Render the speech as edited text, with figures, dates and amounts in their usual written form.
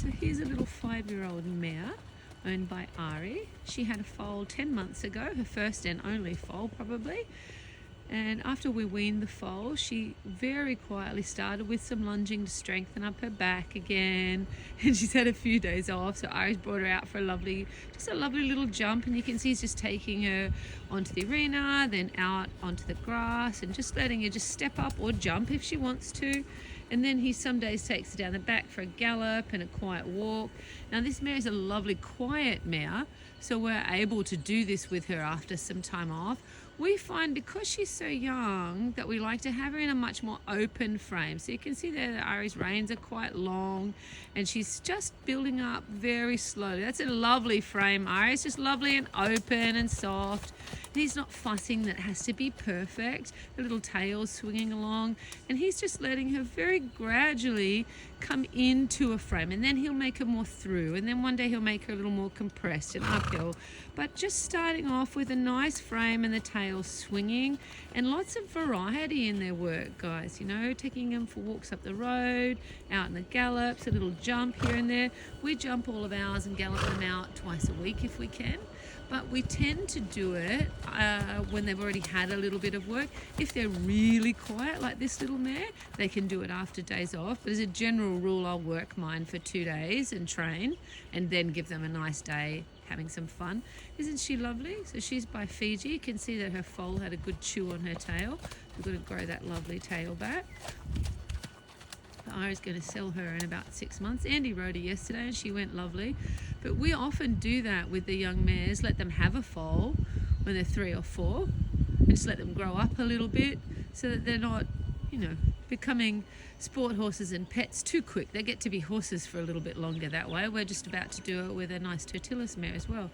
So here's a little 5-year-old mare owned by Ari. She had a foal 10 months ago, her first and only foal probably. And after we weaned the foal, she very quietly started with some lunging to strengthen up her back again. And she's had a few days off, so Ari's brought her out for a lovely little jump. And you can see he's just taking her onto the arena, then out onto the grass, and just letting her just step up or jump if she wants to. And then he some days takes her down the back for a gallop and a quiet walk. Now this mare is a lovely quiet mare, so we're able to do this with her after some time off. We find because she's so young that we like to have her in a much more open frame. So you can see there that Ari's reins are quite long and she's just building up very slowly. That's a lovely frame, Ari. It's just lovely and open and soft. And he's not fussing that it has to be perfect. The little tail's swinging along and he's just letting her very gradually come into a frame, and then he'll make her more through, and then one day he'll make her a little more compressed and uphill. But just starting off with a nice frame and the tail swinging, and lots of variety in their work, guys. You know, taking them for walks up the road, out in the gallops, a little jump here and there. We jump all of ours and gallop them out twice a week if we can. But we tend to do it when they've already had a little bit of work. If they're really quiet, like this little mare, they can do it after days off. But as a general rule, I'll work mine for 2 days and train, and then give them a nice day having some fun. Isn't she lovely? So she's by Fiji. You can see that her foal had a good chew on her tail. We've got to grow that lovely tail back. Ari's going to sell her in about 6 months. Andy rode her yesterday and she went lovely. But we often do that with the young mares, let them have a foal when they're 3 or 4 and just let them grow up a little bit so that they're not, you know, becoming sport horses and pets too quick. They get to be horses for a little bit longer that way. We're just about to do it with a nice Tortillas mare as well.